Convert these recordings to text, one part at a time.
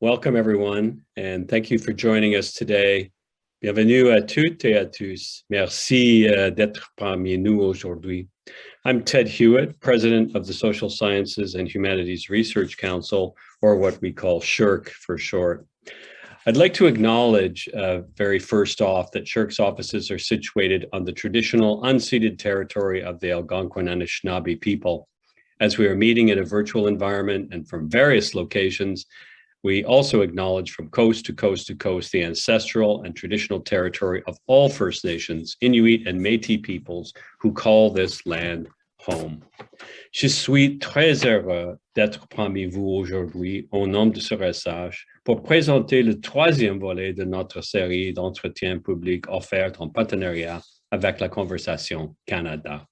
Welcome everyone, and thank you for joining us today. Bienvenue à toutes et à tous. Merci d'être parmi nous aujourd'hui. I'm Ted Hewitt, President of the Social Sciences and Humanities Research Council, or what we call SHRC for short. I'd like to acknowledge very first off that SHRC's offices are situated on the traditional unceded territory of the Algonquin Anishinaabe people. As we are meeting in a virtual environment and from various locations, we also acknowledge from coast to coast to coast the ancestral and traditional territory of all First Nations, Inuit and Métis peoples who call this land home. Je suis très heureux d'être parmi vous aujourd'hui au nom de SSHRC pour présenter le troisième volet de notre série d'entretiens publics offerts en partenariat avec la Conversation Canada.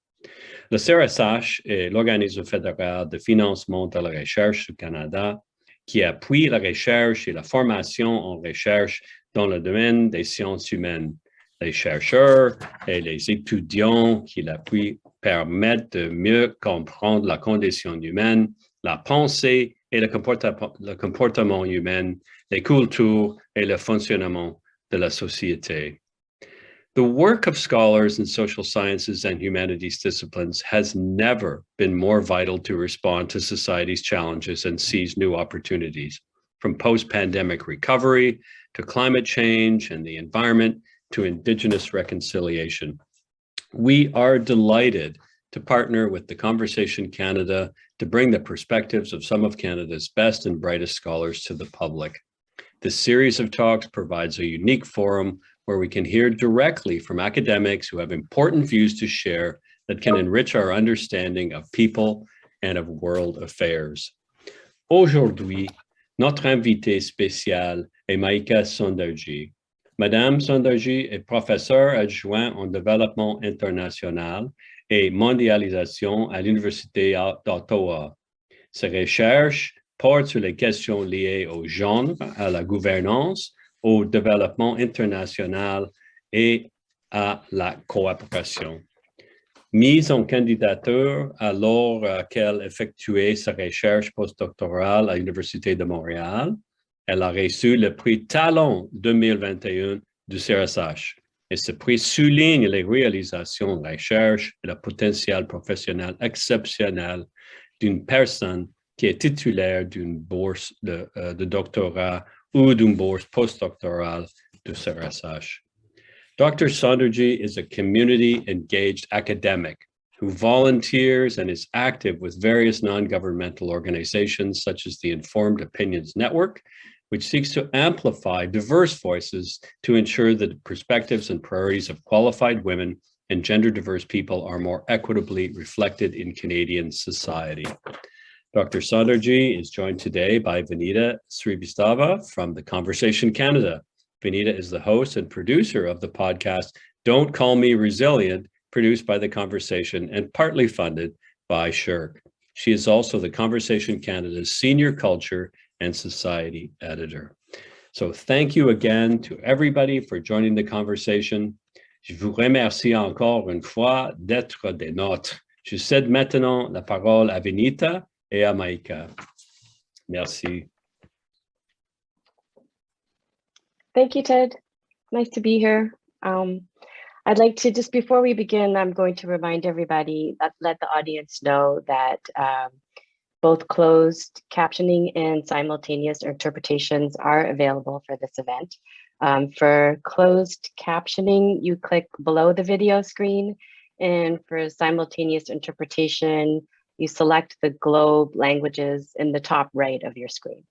Le CRSH est l'organisme fédéral de financement de la recherche du Canada qui appuie la recherche et la formation en recherche dans le domaine des sciences humaines. Les chercheurs et les étudiants qui l'appuient permettent de mieux comprendre la condition humaine, la pensée et le comportement humain, les cultures et le fonctionnement de la société. The work of scholars in social sciences and humanities disciplines has never been more vital to respond to society's challenges and seize new opportunities, from post-pandemic recovery to climate change and the environment to Indigenous reconciliation. We are delighted to partner with the Conversation Canada to bring the perspectives of some of Canada's best and brightest scholars to the public. This series of talks provides a unique forum where we can hear directly from academics who have important views to share that can enrich our understanding of people and of world affairs. Aujourd'hui, notre invitée spéciale est Maïka Sondarjee. Madame Sondarjee est professeure adjointe en développement international et mondialisation à l'Université d'Ottawa. Ses recherches portent sur les questions liées au genre, à la gouvernance, au développement international et à la coopération. Mise en candidature alors qu'elle effectuait sa recherche postdoctorale à l'Université de Montréal, elle a reçu le prix Talent 2021 du CRSH. Et ce prix souligne les réalisations de recherche et le potentiel professionnel exceptionnel d'une personne qui est titulaire d'une bourse de doctorat ou d'une bourse postdoctorale du CRSH. Dr. Sondarjee is a community-engaged academic who volunteers and is active with various non-governmental organizations such as the Informed Opinions Network, which seeks to amplify diverse voices to ensure that the perspectives and priorities of qualified women and gender-diverse people are more equitably reflected in Canadian society. Dr. Sondarjee is joined today by Vanita Srivastava from the Conversation Canada. Vanita is the host and producer of the podcast, Don't Call Me Resilient, produced by the Conversation and partly funded by SHRC. She is also the Conversation Canada's Senior Culture and Society Editor. So thank you again to everybody for joining the conversation. Je vous remercie encore une fois d'être des nôtres. Je cède maintenant la parole à Vanita et à Maïka. Merci. Thank you, Ted. Nice to be here. I'd like to, just before we begin, I'm going to remind everybody, let the audience know that both closed captioning and simultaneous interpretations are available for this event. For closed captioning, you click below the video screen, and for simultaneous interpretation, you select the globe languages in the top right of your screen.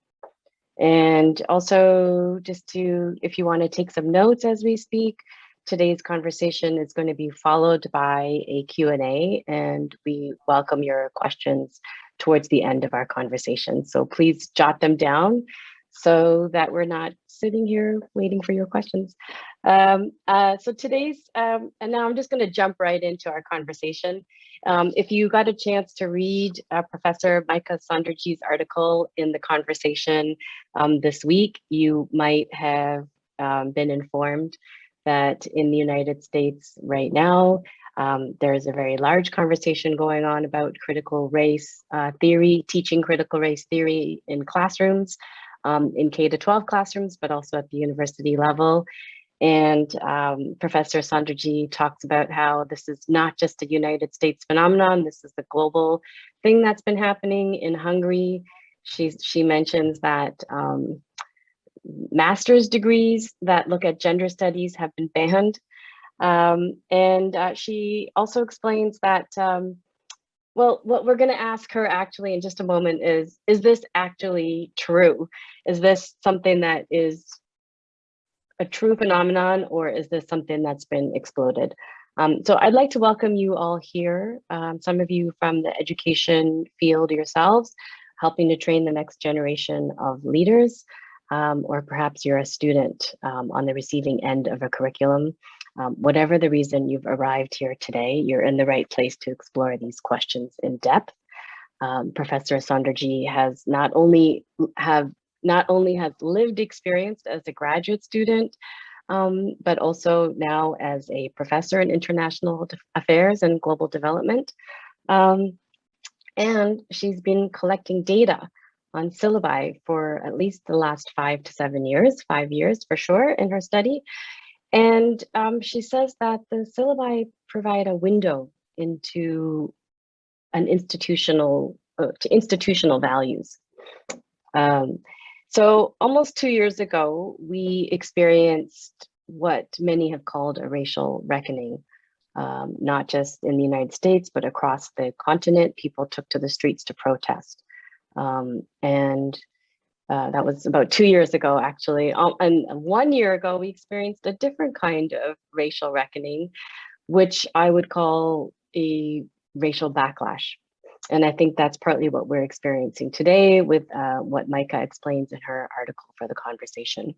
And also, just to, if you want to take some notes as we speak, today's conversation is going to be followed by a Q&A, and we welcome your questions towards the end of our conversation. So please jot them down so that we're not sitting here waiting for your questions. So today's, and now I'm just going to jump right into our conversation. If you got a chance to read Professor Maïka Sondarjee's article in the Conversation this week, you might have been informed that in the United States right now, there is a very large conversation going on about critical race theory, teaching critical race theory in classrooms. in K-12 classrooms, but also at the university level. And Professor Sondarjee talks about how this is not just a United States phenomenon, this is the global thing that's been happening in Hungary. She mentions that master's degrees that look at gender studies have been banned. She also explains that, well, what we're going to ask her actually in just a moment is this actually true? Is this something that is a true phenomenon, or is this something that's been exploded? So I'd like to welcome you all here, some of you from the education field yourselves, helping to train the next generation of leaders, or perhaps you're a student on the receiving end of a curriculum. Whatever the reason you've arrived here today, you're in the right place to explore these questions in depth. Professor Sondarjee has not only has lived experience as a graduate student, but also now as a professor in international affairs and global development. And she's been collecting data on syllabi for at least the last 5 to 7 years, 5 years for sure in her study. And she says that the syllabi provide a window into an institutional values. So almost 2 years ago, we experienced what many have called a racial reckoning, not just in the United States, but across the continent. People took to the streets to protest. That was about 2 years ago, actually. And 1 year ago, we experienced a different kind of racial reckoning, which I would call a racial backlash. And I think that's partly what we're experiencing today with what Maïka explains in her article for the conversation.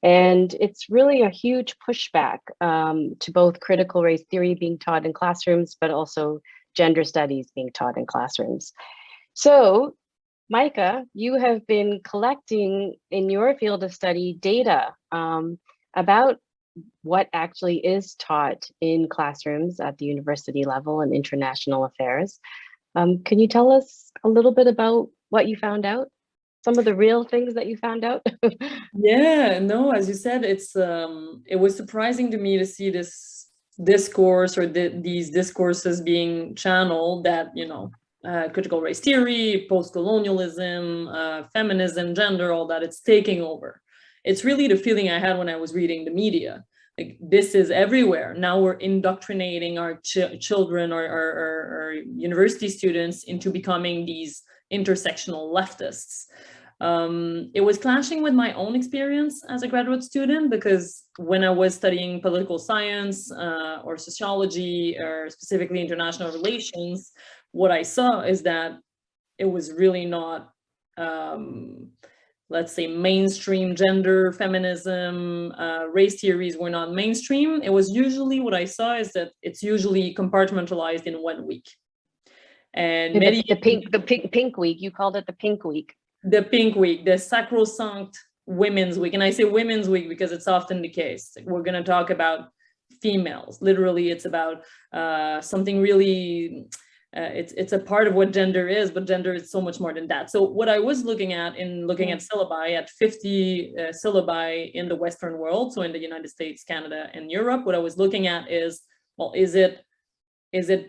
And it's really a huge pushback to both critical race theory being taught in classrooms, but also gender studies being taught in classrooms. So Maïka, you have been collecting in your field of study data about what actually is taught in classrooms at the university level and international affairs. Can you tell us a little bit about what you found out? Some of the real things that you found out? Yeah, no, as you said, it was surprising to me to see this discourse or these discourses being channeled that, critical race theory, post-colonialism, feminism, gender, all that, it's taking over. It's really the feeling I had when I was reading the media. Like, this is everywhere. Now we're indoctrinating our children or our university students into becoming these intersectional leftists. It was clashing with my own experience as a graduate student, because when I was studying political science or sociology, or specifically international relations, what I saw is that it was really not, let's say, mainstream gender, feminism, race theories were not mainstream. It was usually, what I saw is that it's usually compartmentalized in 1 week. And the pink week, you called it the pink week. The pink week, the sacrosanct women's week. And I say women's week because it's often the case. We're going to talk about females. Literally, it's about something really, it's a part of what gender is, but gender is so much more than that. So what I was looking at in looking at syllabi, at 50 syllabi in the Western world, so in the United States, Canada, and Europe, what I was looking at is, well, is it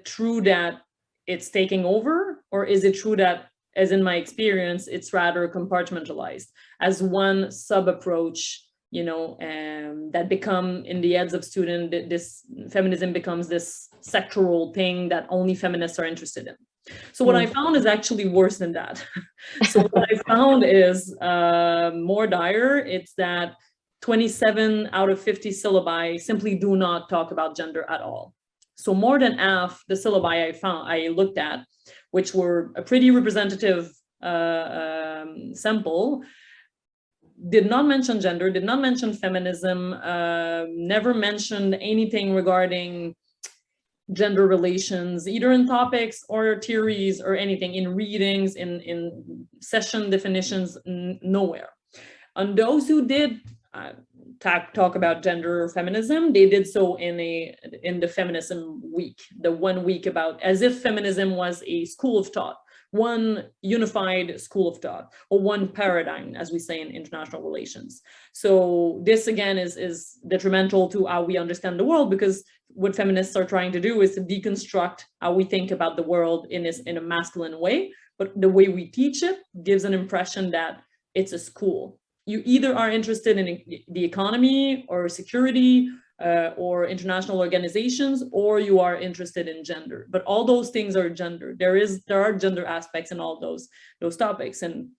true that it's taking over, or is it true that, as in my experience, it's rather compartmentalized as one sub-approach, that become in the heads of students, this feminism becomes this sectoral thing that only feminists are interested in. So what I found is actually worse than that. So what I found is more dire. It's that 27 out of 50 syllabi simply do not talk about gender at all. So more than half the syllabi I looked at, which were a pretty representative sample, did not mention gender, did not mention feminism, never mentioned anything regarding gender relations, either in topics or theories or anything, in readings, in session definitions, nowhere. On those who did talk about gender or feminism, they did so in the feminism week, the 1 week about, as if feminism was a school of thought, one unified school of thought or one paradigm, as we say in international relations. So this again is detrimental to how we understand the world, because what feminists are trying to do is to deconstruct how we think about the world in a masculine way. But the way we teach it gives an impression that it's a school. You either are interested in the economy or security or international organizations, or you are interested in gender. But all those things are gender. There are gender aspects in all those topics, and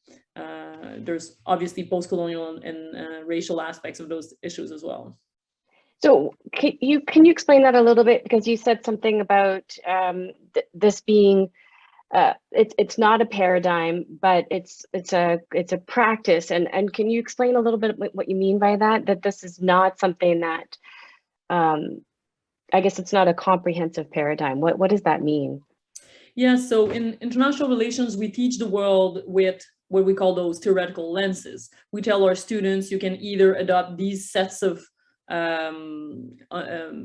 there's obviously post-colonial and racial aspects of those issues as well. So can you explain that a little bit? Because you said something about this being it's not a paradigm, but it's a practice. And can you explain a little bit what you mean by that? That this is not something that I guess it's not a comprehensive paradigm. What does that mean? Yeah, so in international relations, we teach the world with what we call those theoretical lenses. We tell our students you can either adopt these sets of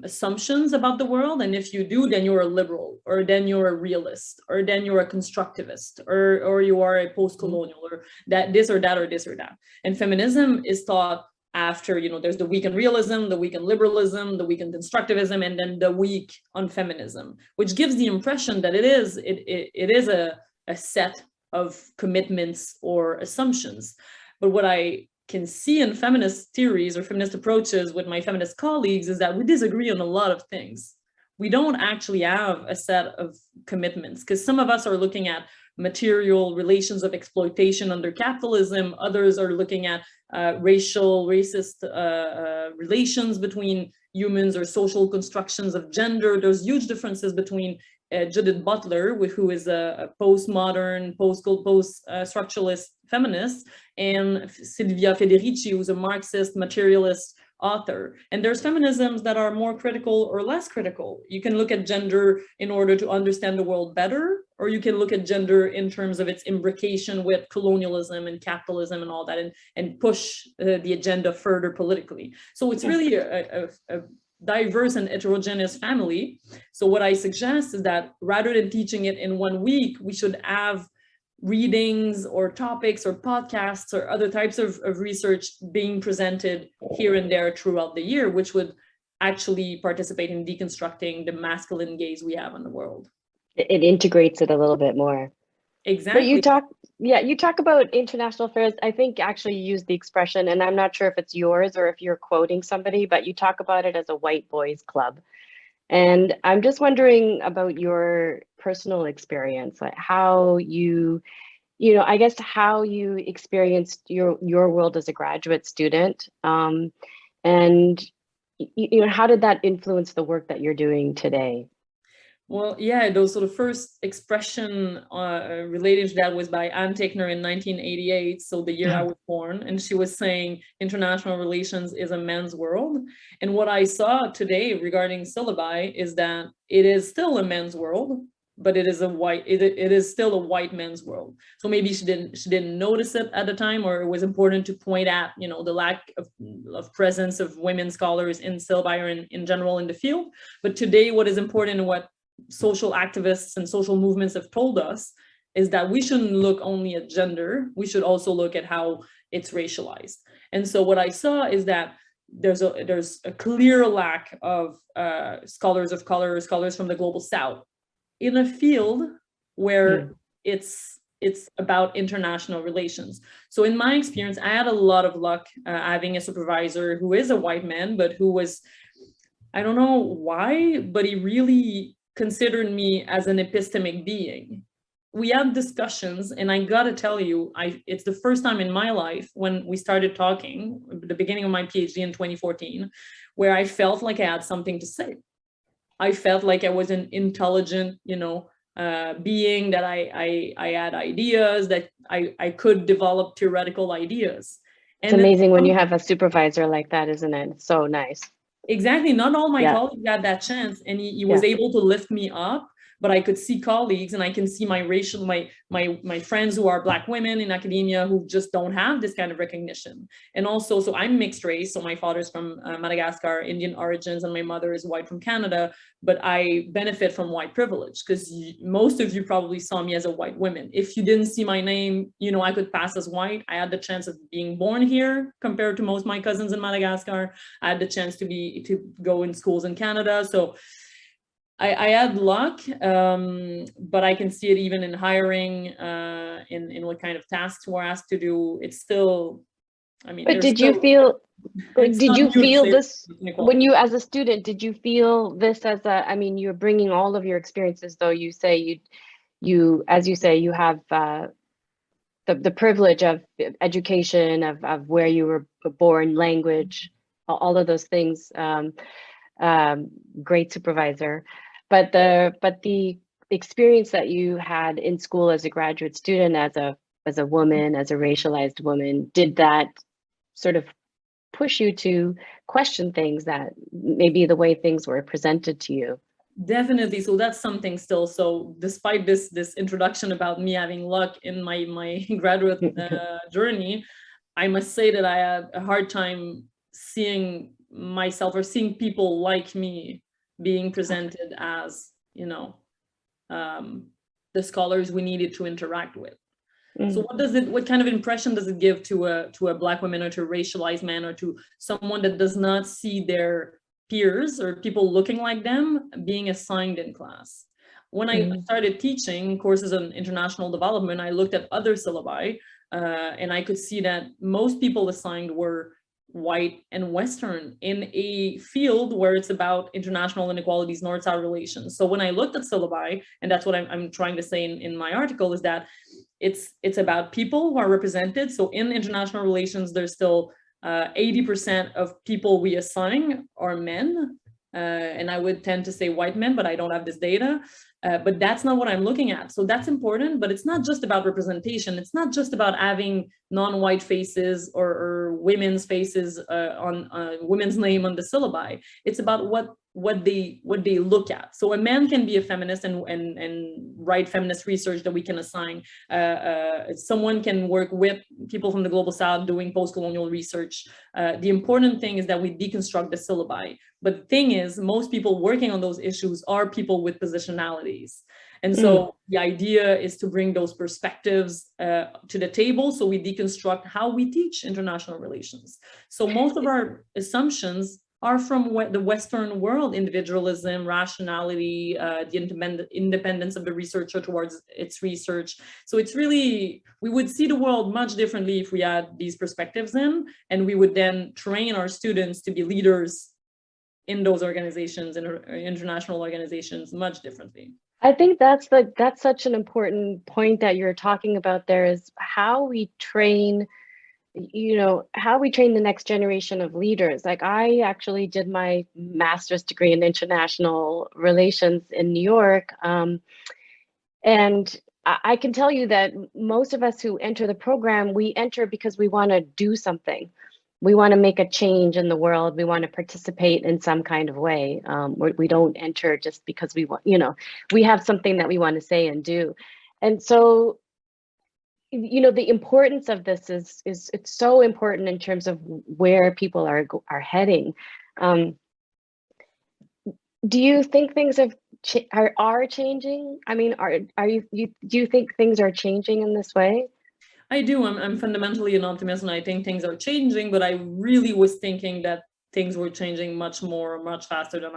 assumptions about the world, and if you do, then you're a liberal, or then you're a realist, or then you're a constructivist, or you are a post-colonial, or that this or that or this or that. And feminism is taught after, there's the week in realism, the week in liberalism, the week in constructivism, and then the week on feminism, which gives the impression that it is a set of commitments or assumptions. But what I can see in feminist theories or feminist approaches with my feminist colleagues is that we disagree on a lot of things. We don't actually have a set of commitments, because some of us are looking at material relations of exploitation under capitalism. Others are looking at racist relations between humans or social constructions of gender. There's huge differences between Judith Butler, who is a postmodern, post-structuralist feminist, and Silvia Federici, who's a Marxist materialist author. And there's feminisms that are more critical or less critical. You can look at gender in order to understand the world better, or you can look at gender in terms of its imbrication with colonialism and capitalism and all that, and push the agenda further politically. So it's really a diverse and heterogeneous family. So what I suggest is that rather than teaching it in 1 week, we should have readings or topics or podcasts or other types of research being presented here and there throughout the year, which would actually participate in deconstructing the masculine gaze we have in the world. It integrates it a little bit more. Exactly. But you talk about international affairs. I think actually you use the expression, and I'm not sure if it's yours or if you're quoting somebody, but you talk about it as a white boys club. And I'm just wondering about your personal experience, like how I guess how you experienced your world as a graduate student, and how did that influence the work that you're doing today? Well, yeah, those sort of first expression related to that was by Anne Tickner in 1988, so the year I was born, and she was saying international relations is a men's world. And what I saw today regarding syllabi is that it is still a men's world, but it is still a white men's world. So maybe she didn't notice it at the time, or it was important to point at the lack of presence of women scholars in syllabi or in general in the field. But today, what is important and what social activists and social movements have told us is that we shouldn't look only at gender, we should also look at how it's racialized. And so what I saw is that there's a clear lack of scholars of color, scholars from the global south in a field where it's about international relations. So in my experience, I had a lot of luck having a supervisor who is a white man, but who was, I don't know why, but he really considered me as an epistemic being. We had discussions, and I gotta tell you, it's the first time in my life when we started talking, the beginning of my PhD in 2014, where I felt like I had something to say. I felt like I was an intelligent, being, that I had ideas, that I could develop theoretical ideas. And it's amazing when you have a supervisor like that, isn't it? It's so nice. Exactly. Not all my colleagues had that chance, and he was able to lift me up but I could see colleagues and I can see my friends who are Black women in academia who just don't have this kind of recognition. And also, so I'm mixed race. So my father's from Madagascar, Indian origins, and my mother is white from Canada, but I benefit from white privilege because most of you probably saw me as a white woman. If you didn't see my name, you know, I could pass as white. I had the chance of being born here compared to most of my cousins in Madagascar. I had the chance to go in schools in Canada. So I had luck, but I can see it even in hiring, in what kind of tasks we're asked to do. It's still, I mean. But did you feel this when you, as a student, did you feel this as a, I mean, you're bringing all of your experiences, though you say as you say, you have the privilege of education, of where you were born, language, all of those things, great supervisor. But the experience that you had in school as a graduate student, as a woman, as a racialized woman, did that sort of push you to question things, that maybe the way things were presented to you? Definitely. So that's something still. So despite this introduction about me having luck in my graduate journey, I must say that I had a hard time seeing myself or seeing people like me being presented as, you know, the scholars we needed to interact with. So what kind of impression does it give to a Black woman, or to a racialized man, or to someone that does not see their peers or people looking like them being assigned in class? When I started teaching courses on international development, I looked at other syllabi, and I could see that most people assigned were white and Western in a field where it's about international inequalities, North-South relations. So when I looked at syllabi, and that's what I'm trying to say in my article, is that it's about people who are represented. So in international relations, there's still 80% of people we assign are men. And I would tend to say white men, but I don't have this data. But that's not what I'm looking at. So that's important, but it's not just about representation. It's not just about having non-white faces or women's faces on women's name on the syllabi. It's about what they look at. So a man can be a feminist and write feminist research that we can assign. Someone can work with people from the Global South doing post-colonial research. The important thing is that we deconstruct the syllabi. But the thing is, most people working on those issues are people with positionalities. And so the idea is to bring those perspectives to the table, so we deconstruct how we teach international relations. So most of our assumptions are from the Western world: individualism, rationality, the independence of the researcher towards its research. So it's really, we would see the world much differently if we had these perspectives in, and we would then train our students to be leaders in those organizations, in international organizations, much differently. I think that's such an important point that you're talking about there, is how we train, you know, how we train the next generation of leaders. Like, I actually did my master's degree in international relations in New York. And I can tell you that most of us who enter the program, we enter because we want to do something. We want to make a change in the world. We want to participate in some kind of way. We don't enter just because we want, you know, we have something that we want to say and do. And so, you know, the importance of this is it's so important in terms of where people are heading. Do you think things are changing? I mean, do you think things are changing in this way? I do. I'm fundamentally an optimist, and I think things are changing, but I really was thinking that things were changing much faster than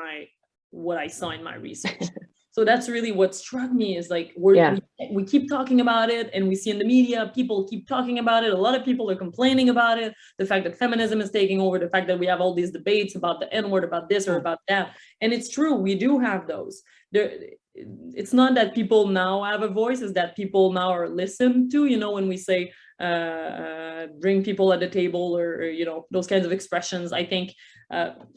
what I saw in my research. So that's really what struck me, is like, we keep talking about it, and we see in the media, people keep talking about it. A lot of people are complaining about it. The fact that feminism is taking over, the fact that we have all these debates about the N-word, about this or about that. And it's true, we do have those. It's not that people now have a voice, it's that people now are listened to. You know, when we say bring people at the table, or you know, those kinds of expressions, I think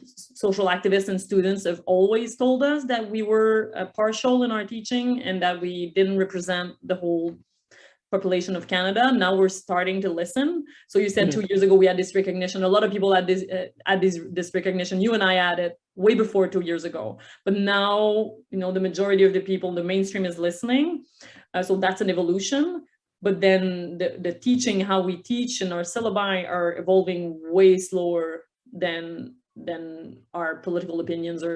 social activists and students have always told us that we were partial in our teaching, and that we didn't represent the whole population of Canada. Now we're starting to listen. So you said 2 Mhm. years ago we had this recognition. A lot of people had this recognition. You and I had it way before 2 years ago. But now, you know, the majority of the people, the mainstream is listening. So that's an evolution. But then the teaching, how we teach and our syllabi are evolving way slower than our political opinions or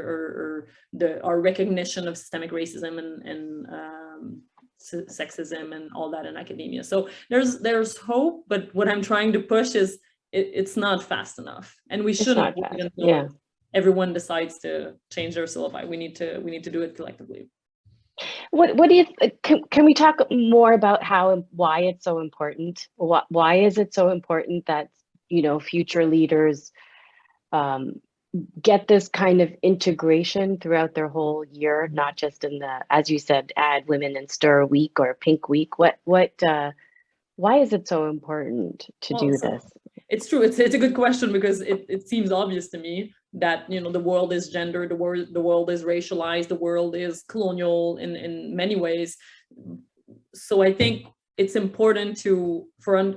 our recognition of systemic racism and sexism and all that in academia. So there's hope, but what I'm trying to push is it's not fast enough, and we shouldn't wait until everyone decides to change their syllabi. We need to do it collectively. What do you can we talk more about why it's so important? Why is it so important that, you know, future leaders get this kind of integration throughout their whole year, not just in the, as you said, add Women in Stir week or Pink week? Why is it so important to do this? It's true. It's a good question, because it seems obvious to me that, you know, the world is gendered, the world is racialized, the world is colonial in many ways. So I think it's important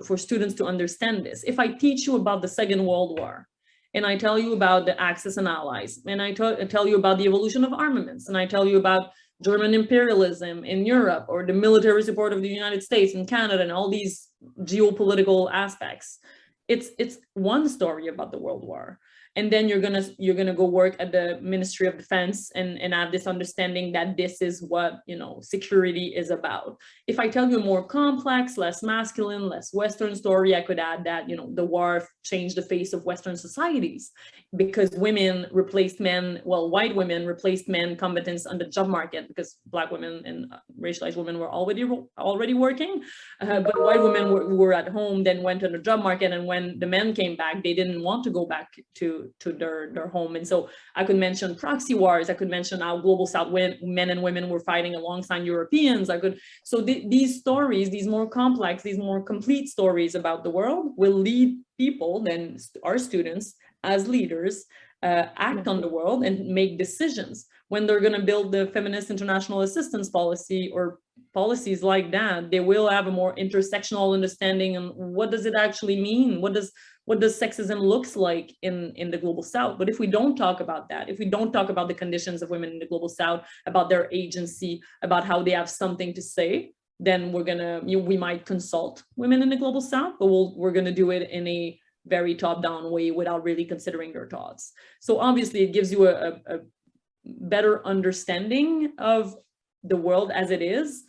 for students to understand this. If I teach you about the Second World War, and I tell you about the Axis and Allies, and I tell you about the evolution of armaments, and I tell you about German imperialism in Europe, or the military support of the United States and Canada, and all these geopolitical aspects, it's one story about the World War. And then you're gonna go work at the Ministry of Defense and have this understanding that this is what, you know, security is about. If I tell you a more complex, less masculine, less Western story, I could add that, you know, the war changed the face of Western societies because women replaced men, well, white women replaced men combatants on the job market, because Black women and racialized women were already working, but white women were at home, then went on the job market, and when the men came back, they didn't want to go back to their home. And so I could mention proxy wars. I could mention how global South men and women were fighting alongside Europeans. So these stories, these more complex, these more complete stories about the world will lead people, then our students as leaders, act on the world and make decisions. When they're going to build the feminist international assistance policy or policies like that, they will have a more intersectional understanding on what does it actually mean? What does sexism looks like in the global South? But if we don't talk about that, if we don't talk about the conditions of women in the global South, about their agency, about how they have something to say, then we might consult women in the global South, but we're gonna do it in a very top-down way without really considering their thoughts. So obviously it gives you a better understanding of the world as it is.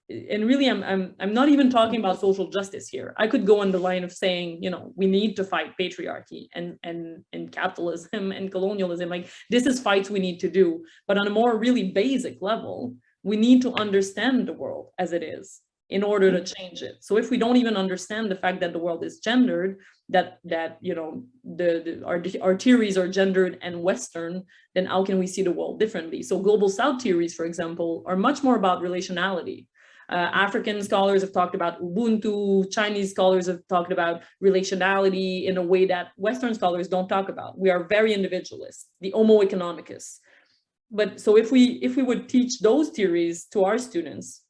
And really, I'm not even talking about social justice here. I could go on the line of saying, you know, we need to fight patriarchy and capitalism and colonialism. Like, this is fights we need to do. But on a more really basic level, we need to understand the world as it is in order to change it. So if we don't even understand the fact that the world is gendered, that you know, our theories are gendered and Western, then how can we see the world differently? So global South theories, for example, are much more about relationality. African scholars have talked about Ubuntu. Chinese scholars have talked about relationality in a way that Western scholars don't talk about. We are very individualist, the homo economicus. But so if we would teach those theories to our students,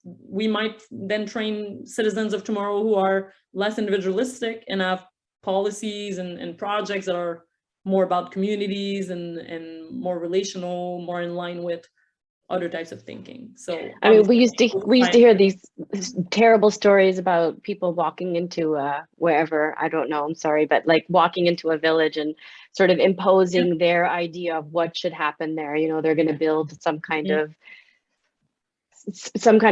we might then train citizens of tomorrow who are less individualistic and have policies and projects that are more about communities and more relational, more in line with other types of thinking. So I mean, we used to hear these terrible stories about people walking into wherever, I don't know, I'm sorry, but like walking into a village and sort of imposing their idea of what should happen there. You know, they're going to build some kind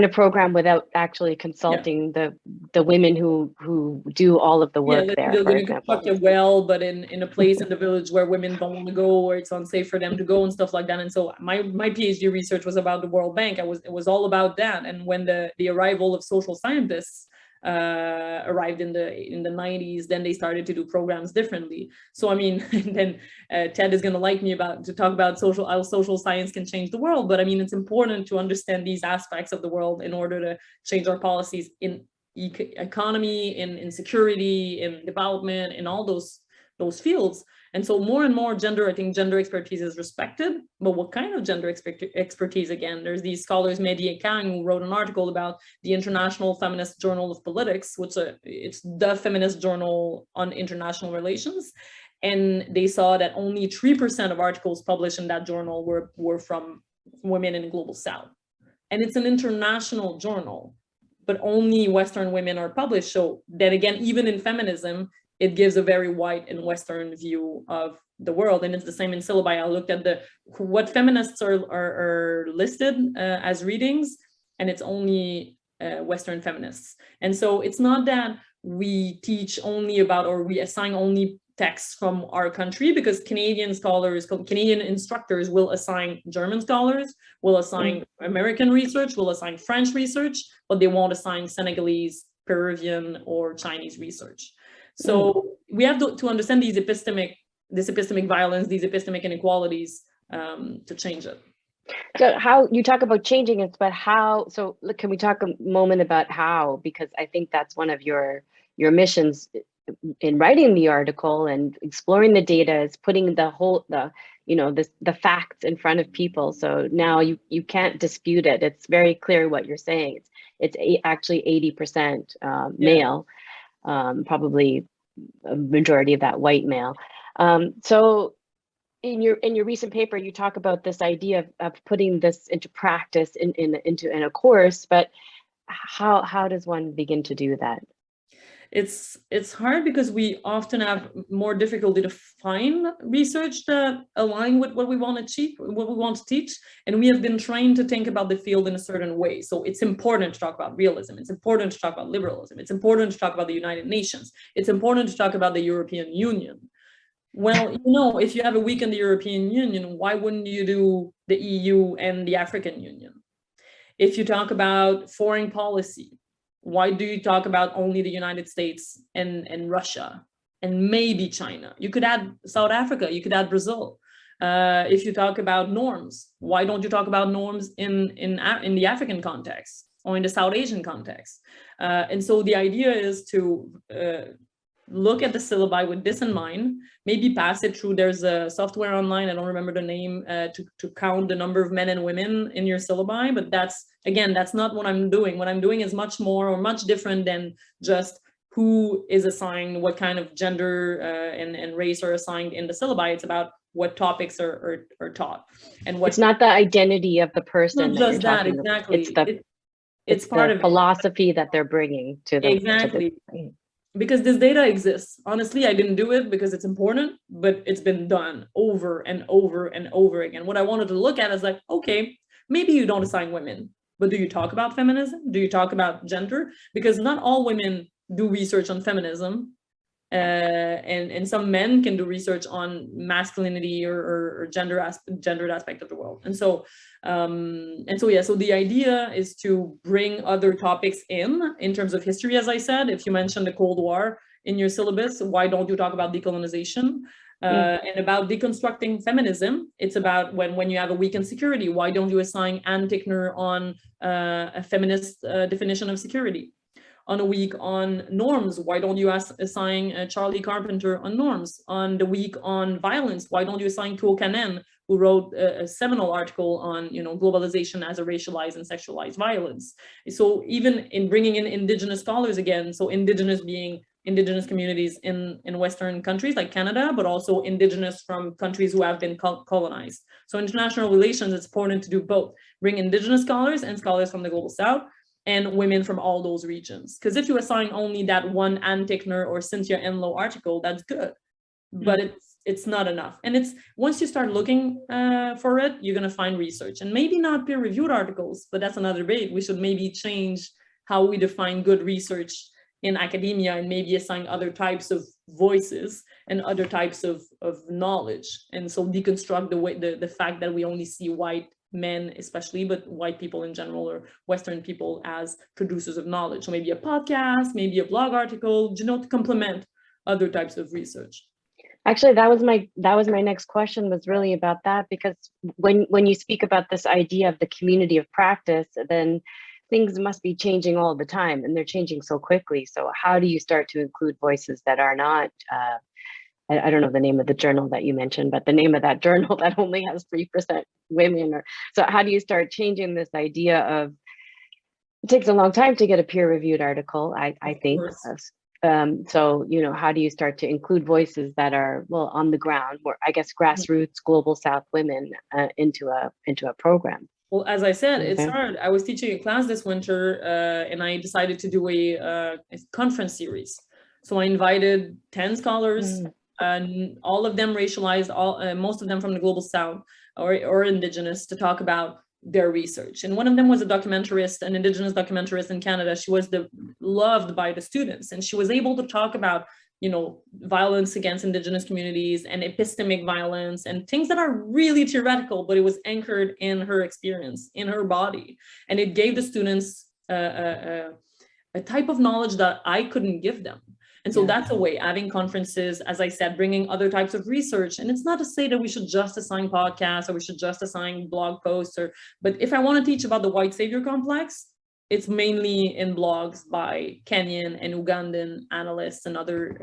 of program without actually consulting the women who do all of the work there, for example. Construct a well, but in a place in the village where women don't want to go, or it's unsafe for them to go and stuff like that. And so my PhD research was about the World Bank. It was all about that. And when the arrival of social scientists arrived in the 90s, then they started to do programs differently. So I mean, then Ted is going to like me to talk about how social science can change the world. But I mean, it's important to understand these aspects of the world in order to change our policies in economy, in security, in development, in all those fields. And so more and more I think gender expertise is respected, but what kind of gender expertise? Again, there's these scholars, Mehdi Kang, who wrote an article about the International Feminist Journal of Politics, which it's the feminist journal on international relations. And they saw that only 3% of articles published in that journal were from women in the Global South. And it's an international journal, but only Western women are published. So then again, even in feminism, it gives a very white and Western view of the world. And it's the same in syllabi. I looked at what feminists are listed as readings, and it's only Western feminists. And so it's not that we teach only about, or we assign only texts from our country, because Canadian instructors will assign German scholars, will assign American research, will assign French research, but they won't assign Senegalese, Peruvian, or Chinese research. So we have to understand this epistemic violence, these epistemic inequalities to change it. So how you talk about changing it, but how, so can we talk a moment about how, because I think that's one of your missions in writing the article and exploring the data, is putting the facts in front of people. So now you can't dispute it. It's very clear what you're saying. It's actually 80% male, probably a majority of that white male. So in your recent paper, you talk about this idea of putting this into practice in a course, but how does one begin to do that? It's hard because we often have more difficulty to find research that align with what we want to teach, and we have been trained to think about the field in a certain way. So it's important to talk about realism. It's important to talk about liberalism. It's important to talk about the United Nations. It's important to talk about the European Union. Well, if you have a week in the European Union, why wouldn't you do the EU and the African Union? If you talk about foreign policy, why do you talk about only the United States and Russia and maybe China? You could add South Africa, you could add Brazil. If you talk about norms, why don't you talk about norms in the African context or in the South Asian context? And so the idea is to look at the syllabi with this in mind, maybe pass it through. There's a software online, I don't remember the name, to count the number of men and women in your syllabi, but that's not what I'm doing. What I'm doing is much more or much different than just who is assigned, what kind of gender and race are assigned in the syllabi. It's about what topics are taught. And it's not the identity of the person. Not just that, exactly. It's part of the philosophy that they're bringing to them. Exactly. Because this data exists. Honestly, I didn't do it because it's important, but it's been done over and over and over again. What I wanted to look at is like, okay, maybe you don't assign women, but do you talk about feminism? Do you talk about gender? Because not all women do research on feminism, and some men can do research on masculinity or gendered aspect of the world. And so the idea is to bring other topics in terms of history. As I said, if you mentioned the Cold War in your syllabus, why don't you talk about decolonization? And about deconstructing feminism? It's about when you have a week in security, why don't you assign Ann Tickner on a feminist definition of security? On a week on norms, why don't you assign Charlie Carpenter on norms? On the week on violence, why don't you assign Tuo Kanen, who wrote a seminal article on globalization as a racialized and sexualized violence? So even in bringing in indigenous scholars again, so indigenous being indigenous communities in Western countries like Canada, but also indigenous from countries who have been colonized. So international relations, it's important to do both. Bring indigenous scholars and scholars from the Global South, and women from all those regions. Because if you assign only that one Ann Tickner or Cynthia Enlow article, that's good, but it's not enough. And it's once you start looking for it, you're gonna find research, and maybe not peer-reviewed articles, but that's another debate. We should maybe change how we define good research in academia and maybe assign other types of voices and other types of knowledge. And so deconstruct the fact that we only see white men especially, but white people in general or Western people as producers of knowledge. So maybe a podcast, maybe a blog article, to complement other types of research. Actually, that was my next question, was really about that, because when you speak about this idea of the community of practice, then things must be changing all the time, and they're changing so quickly. So how do you start to include voices that are not I don't know the name of the journal that you mentioned, but the name of that journal that only has 3% women. Or so how do you start changing this idea of, it takes a long time to get a peer-reviewed article, I think. So, you know, how do you start to include voices that are, well, on the ground, or I guess grassroots global South women into a program? Well, as I said, it's hard. I was teaching a class this winter and I decided to do a conference series. So I invited 10 scholars, and all of them racialized, most of them from the global South or Indigenous, to talk about their research. And one of them was a documentarist, an Indigenous documentarist in Canada. She was loved by the students, and she was able to talk about, you know, violence against Indigenous communities and epistemic violence and things that are really theoretical, but it was anchored in her experience, in her body. And it gave the students a type of knowledge that I couldn't give them. And so that's a way, having conferences, as I said, bringing other types of research. And it's not to say that we should just assign podcasts or we should just assign blog posts, but if I want to teach about the white savior complex, it's mainly in blogs by Kenyan and Ugandan analysts and other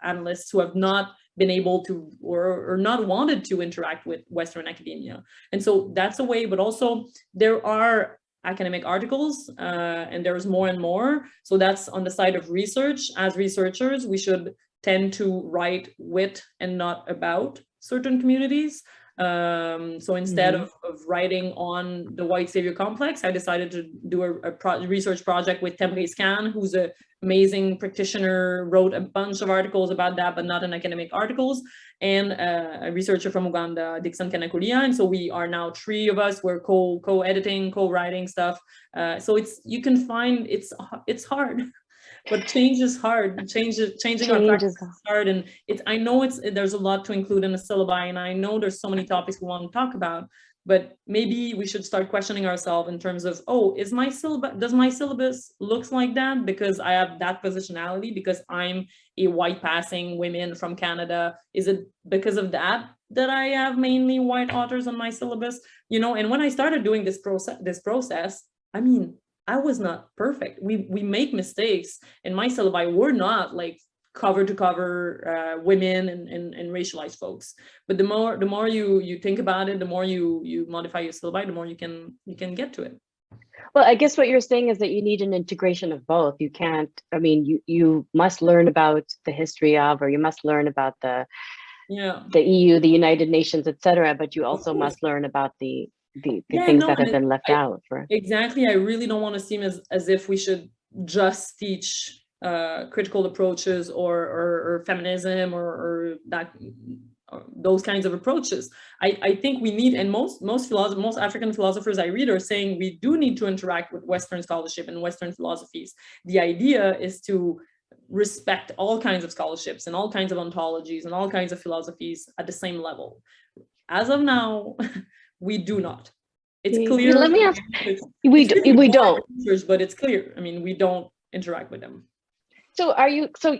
analysts who have not been able to or not wanted to interact with Western academia. And so that's a way, but also there are academic articles and there's more and more. So that's on the side of research. As researchers, we should tend to write with and not about certain communities. So instead of writing on the white savior complex, I decided to do a research project with Temre Scan, who's an amazing practitioner, wrote a bunch of articles about that, but not in academic articles, and a researcher from Uganda, Dixon Kanakulia. And so we are now 3 of us. We're co-editing, co-writing stuff. So you can find it's hard. But change is hard. Changing our practice is hard, and I know there's a lot to include in the syllabi, and I know there's so many topics we want to talk about. But maybe we should start questioning ourselves in terms of, does my syllabus looks like that because I have that positionality, because I'm a white passing woman from Canada? Is it because of that I have mainly white authors on my syllabus? You know, and when I started doing this process, I mean, I was not perfect. We make mistakes, and my syllabi were not like cover to cover women and racialized folks. But the more you think about it, the more you modify your syllabi, the more you can get to it. Well, I guess what you're saying is that you need an integration of both. You can't, I mean, you must learn about the history of, or you must learn about the EU, the United Nations, etc. But you also must learn about the things that have been left out. Exactly. I really don't want to seem as if we should just teach critical approaches or feminism or those kinds of approaches. I think we need, and most African philosophers I read are saying we do need to interact with Western scholarship and Western philosophies. The idea is to respect all kinds of scholarships and all kinds of ontologies and all kinds of philosophies at the same level. As of now, we do not. It's clear. Let me ask. We don't. But it's clear. I mean, we don't interact with them. So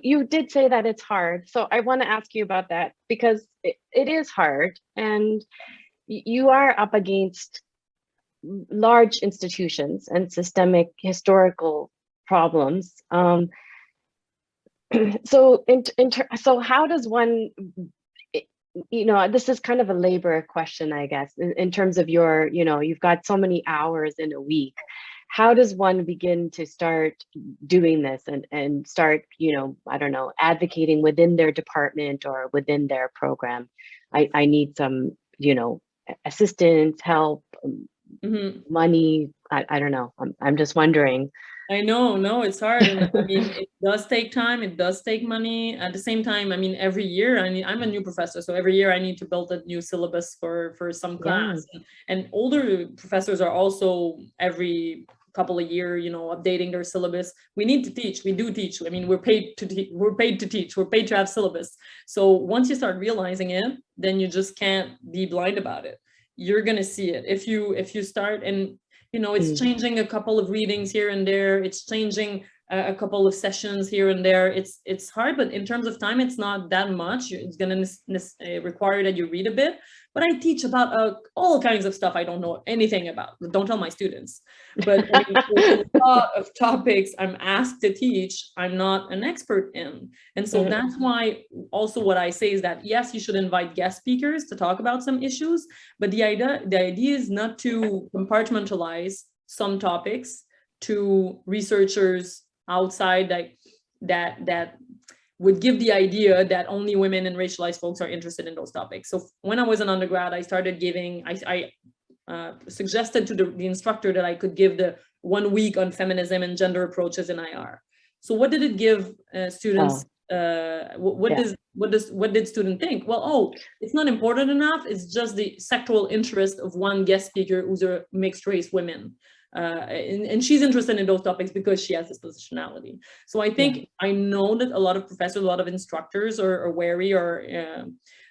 you did say that it's hard. So I want to ask you about that, because it is hard, and you are up against large institutions and systemic historical problems. So how does one, you know, this is kind of a labor question, I guess, in terms of your, you know, you've got so many hours in a week. How does one begin to start doing this and start, you know, I don't know, advocating within their department or within their program? I need some, you know, assistance, help, money. I don't know. I'm just wondering. I know, no, it's hard. And I mean, it does take time. It does take money. At the same time, I mean, every year, I'm a new professor. So every year I need to build a new syllabus for some class. And older professors are also every couple of years, you know, updating their syllabus. We need to teach. We do teach. I mean, we're paid to teach. We're paid to have syllabus. So once you start realizing it, then you just can't be blind about it. You're going to see it. If you start, and you know, it's changing a couple of readings here and there. It's changing a couple of sessions here and there. It's hard, but in terms of time, it's not that much. It's going to require that you read a bit. but I teach about all kinds of stuff I don't know anything about. Don't tell my students. But I mean, there's a lot of topics I'm asked to teach, I'm not an expert in. And so that's why also what I say is that, yes, you should invite guest speakers to talk about some issues, but the idea is not to compartmentalize some topics to researchers outside that would give the idea that only women and racialized folks are interested in those topics. So when I was an undergrad, I started giving, I suggested to the instructor that I could give the 1 week on feminism and gender approaches in IR. So what did it give students? What did students think? Well, it's not important enough. It's just the sectoral interest of one guest speaker who's a mixed race woman. And she's interested in those topics because she has this positionality. So I think I know that a lot of professors, a lot of instructors are wary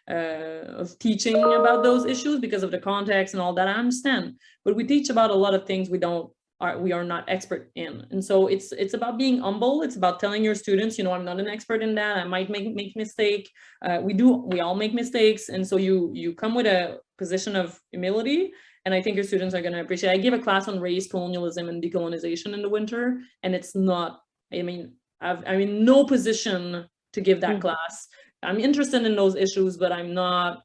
of teaching about those issues because of the context and all that. I understand, but we teach about a lot of things we are not expert in. And so it's about being humble. It's about telling your students, I'm not an expert in that. I might make mistake. We all make mistakes. And so you come with a position of humility. And I think your students are going to appreciate it. I gave a class on race, colonialism, and decolonization in the winter. And it's not, I'm in no position to give that class. I'm interested in those issues, but I'm not,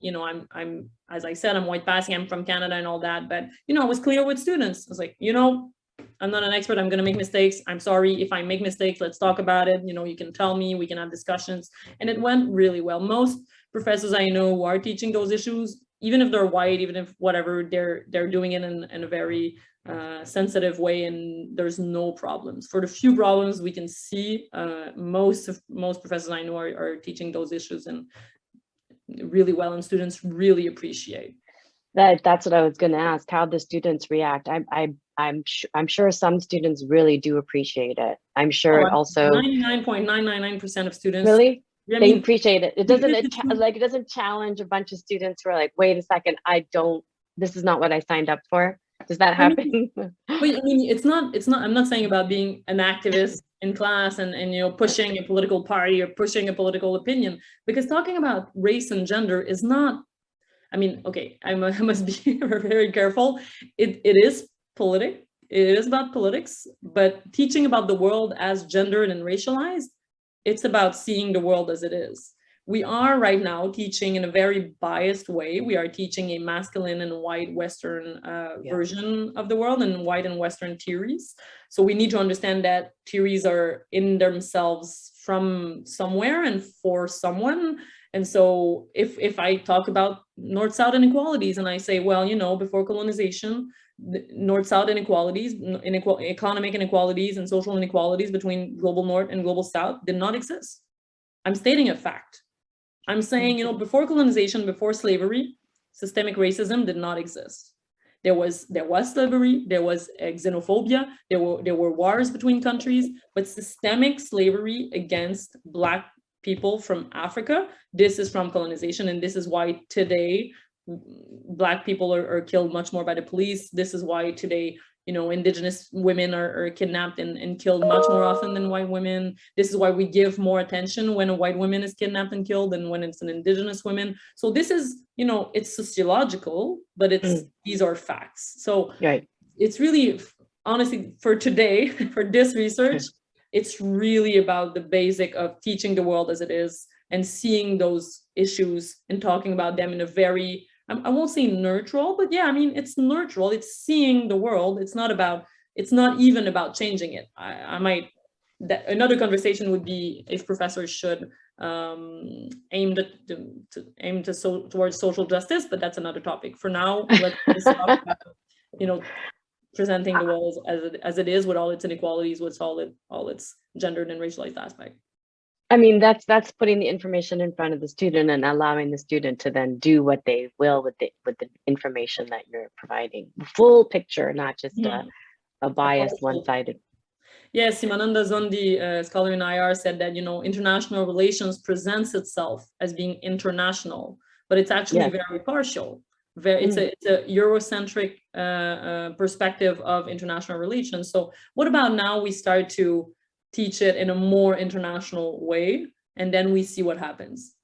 I'm, as I said, I'm white passing, I'm from Canada and all that. But, I was clear with students. I was like, I'm not an expert. I'm going to make mistakes. I'm sorry if I make mistakes. Let's talk about it. You can tell me, we can have discussions. And it went really well. Most professors I know who are teaching those issues, even if they're white, even if whatever, they're doing it in a very sensitive way, and there's no problems. For the few problems we can see, most professors I know are teaching those issues and really well, and students really appreciate. That's what I was going to ask, how the students react. I'm sure some students really do appreciate it. I'm sure also 99.999% of students they appreciate it. It doesn't challenge a bunch of students who are like, wait a second, this is not what I signed up for. Does that happen? It's not, I'm not saying about being an activist in class and pushing a political party or pushing a political opinion, because talking about race and gender is not, I must be very careful. It is politic. It is about politics, but teaching about the world as gendered and racialized, it's about seeing the world as it is. We are right now teaching in a very biased way. We are teaching a masculine and white Western version of the world, and white and Western theories. So we need to understand that theories are in themselves from somewhere and for someone. And so if I talk about North-South inequalities and I say, well, before colonization, North-South inequalities, economic inequalities and social inequalities between global North and global South did not exist. I'm stating a fact. I'm saying, before colonization, before slavery, systemic racism did not exist. There was slavery, there was xenophobia, there were wars between countries, but systemic slavery against Black people from Africa, this is from colonization, and this is why today Black people are killed much more by the police. This is why today, Indigenous women are kidnapped and killed much more often than white women. This is why we give more attention when a white woman is kidnapped and killed than when it's an Indigenous woman. So this is, it's sociological, but these are facts. So it's really, honestly, for today, for this research, it's really about the basic of teaching the world as it is and seeing those issues and talking about them in a very, I won't say neutral, but it's neutral. It's seeing the world. It's not even about changing it. Another conversation would be if professors should aim towards social justice, but that's another topic. For now, let's just talk about, presenting the world as it is, with all its inequalities, with all its gendered and racialized aspect. That's putting the information in front of the student and allowing the student to then do what they will with the information that you're providing. Full picture, not just a biased, one-sided. Yes, Simananda Zondi, a scholar in IR, said that international relations presents itself as being international, but it's actually very partial. It's a Eurocentric perspective of international relations. So what about now we start to teach it in a more international way, and then we see what happens?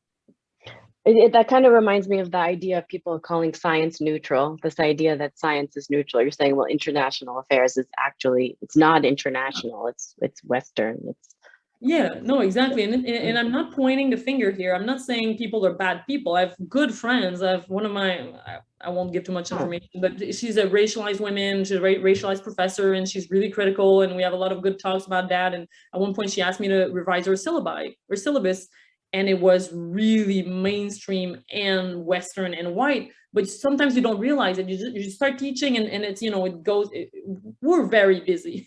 That kind of reminds me of the idea of people calling science neutral, this idea that science is neutral. You're saying, well, international affairs is actually, it's not international, it's Western. It's Yeah, no, exactly. And I'm not pointing the finger here. I'm not saying people are bad people. I have good friends. I have one of my, I won't give too much information, but she's a racialized woman. She's a racialized professor, and she's really critical. And we have a lot of good talks about that. And at one point she asked me to revise her syllabus. And it was really mainstream and Western and white. But sometimes you don't realize it. You just start teaching and it's, you know, it goes, we're very busy.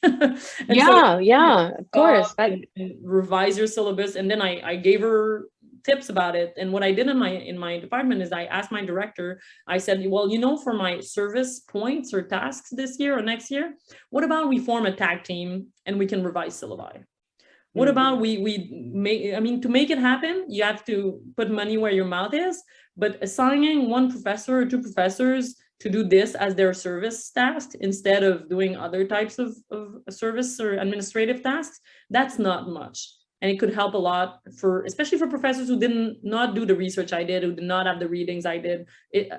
Yeah, of course. And revise your syllabus. And then I gave her tips about it. And what I did in my department is I asked my director, I said, well, you know, for my service points or tasks this year or next year, what about we form a tag team and we can revise syllabi? What about we make, I mean, to make it happen, you have to put money where your mouth is, but assigning one professor or two professors to do this as their service task instead of doing other types of service or administrative tasks, that's not much. And it could help a lot for, especially for professors who did not do the research I did, who did not have the readings I did.